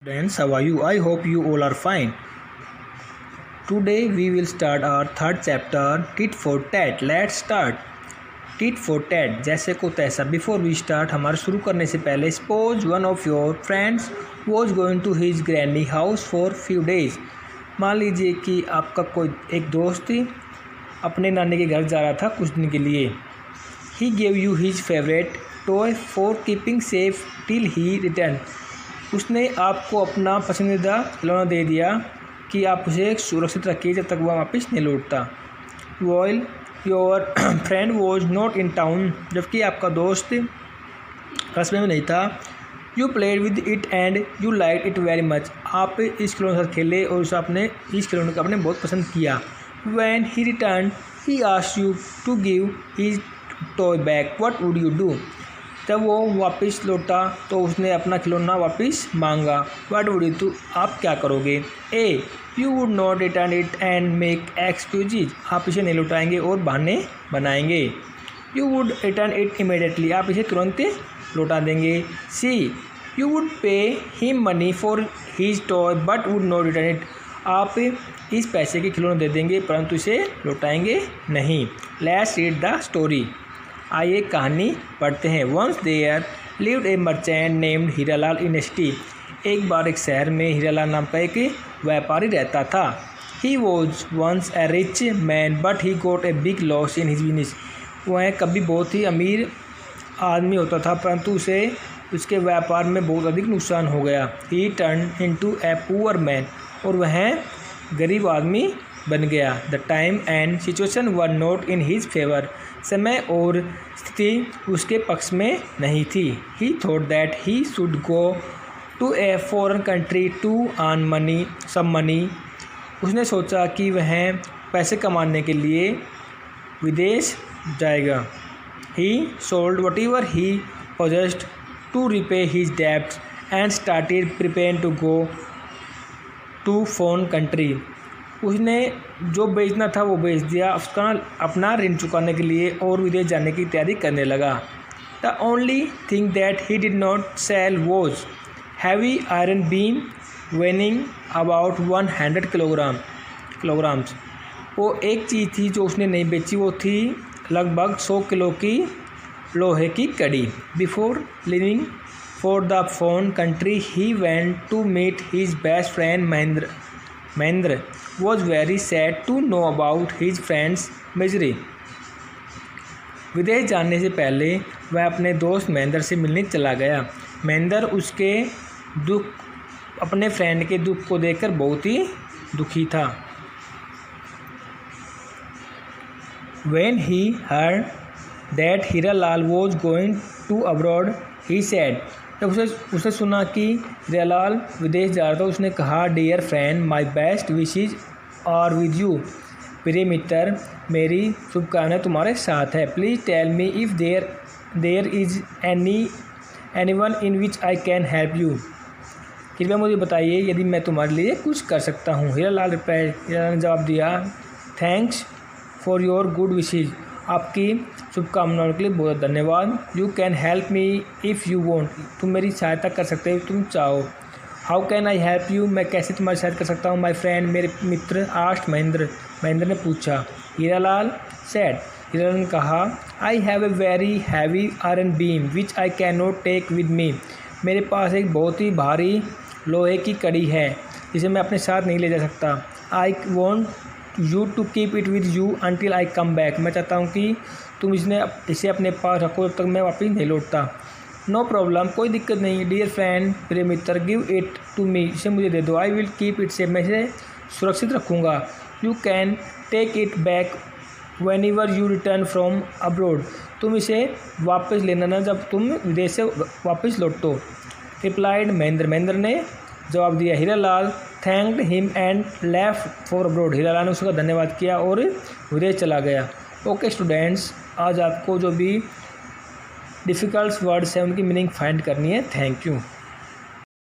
Friends, how are you? I hope you all are fine. Today we will start our third chapter, Tit for Tat. Let's start. Tit for Tat, जैसे को तैसा. Before we start, हमारे शुरू करने से पहले suppose one of your friends was going to his granny house for few days. मान लीजिए कि आपका कोई एक दोस्त अपने नानी के घर जा रहा था कुछ दिन के लिए. He gave you his favorite toy for keeping safe till he returned. उसने आपको अपना पसंदीदा खिलौना दे दिया कि आप उसे सुरक्षित रखिए जब तक वह वापस नहीं लौटता. While your friend was not in town, जबकि आपका दोस्त कस्बे में नहीं था. You played with it and you liked it very much. आप इस खिलौने के साथ खेले और उसे आपने इस खिलौने को आपने बहुत पसंद किया. When he returned, he asked you to give his toy back. What would you do? जब वो वापस लौटा तो उसने अपना खिलौना वापस मांगा. What would you do? आप क्या करोगे? A. You would not return it and make excuses. आप इसे नहीं लौटाएंगे और बहाने बनाएंगे. You would return it immediately. आप इसे तुरंत लौटा देंगे. C. You would pay him money for his toy but would not return it. आप इस पैसे के खिलौने दे देंगे परंतु इसे लौटाएंगे नहीं. Let's read the story. आइए कहानी पढ़ते हैं. Once there lived a merchant named Hiralal in a city. एक बार एक शहर में हीरालाल नाम का एक व्यापारी रहता था. He was once a rich man but he got a big loss in his business. वह कभी बहुत ही अमीर आदमी होता था परंतु उसे उसके व्यापार में बहुत अधिक नुकसान हो गया. He turned into a poor man. और वह गरीब आदमी बन गया. The time and situation were not in his favor. समय और स्थिति उसके पक्ष में नहीं थी. He thought that he should go to a foreign country to earn some money. उसने सोचा कि वह पैसे कमाने के लिए विदेश जाएगा. He sold whatever he possessed to repay his debts and started preparing to go to foreign country. उसने जो बेचना था वो बेच दिया उसका अपना ऋण चुकाने के लिए और विदेश जाने की तैयारी करने लगा. The only thing that he did not sell was heavy iron beam weighing about 100 kilograms. वो एक चीज़ थी जो उसने नहीं बेची, वो थी लगभग 100 किलो की लोहे की कड़ी. Before leaving for the foreign country, he went to meet his best friend Mahendra was very sad to know about his friend's misery. विदेश जाने से पहले वह अपने दोस्त महेंद्र से मिलने चला गया. महेंद्र उसके अपने फ्रेंड के दुख को देखकर बहुत ही दुखी था. When he heard that Hiralal was going to abroad, he said. जब उसे सुना कि हीरालाल विदेश जा रहा था उसने कहा, dear friend my best wishes are with you. प्रिय मित्र मेरी शुभकामनाएं तुम्हारे साथ है. Please tell me if there is any one in which I can help you. कृपया मुझे बताइए यदि मैं तुम्हारे लिए कुछ कर सकता हूँ. हीरालाल ने जवाब दिया, thanks for your good wishes. आपकी शुभकामनाओं के लिए बहुत धन्यवाद. You can help me if you want. तुम मेरी सहायता कर सकते हो तुम चाहो. How can I help you. मैं कैसे तुम्हारी सहायता कर सकता हूँ. माई फ्रेंड मेरे मित्र. आस्ट महेंद्र ने पूछा. हीरालाल सेड. हीरालाल ने कहा, I have a very heavy iron beam which I can not take with me. मेरे पास एक बहुत ही भारी लोहे की कड़ी है जिसे मैं अपने साथ नहीं ले जा सकता. I want you to keep it with you until I come back. मैं चाहता हूँ कि तुम इसे अपने पास रखो जब तक मैं वापस नहीं लौटता. No problem. कोई दिक्कत नहीं. डियर फ्रेंड प्रिय मित्र गिव इट टू मी. इसे मुझे दे दो. I will keep it safe. मैं इसे सुरक्षित रखूँगा. You can take it back whenever you return from abroad. तुम इसे वापस लेना ना जब तुम विदेश से वापस लौटो. रिप्लाइड महेंद्र ने जवाब दिया. Hiralal thanked him and left for abroad. Hiralal ने उसका धन्यवाद किया और विदेश चला गया. ओके स्टूडेंट्स, आज आपको जो भी डिफ़िकल्ट वर्ड्स हैं उनकी मीनिंग फाइंड करनी है. Thank you.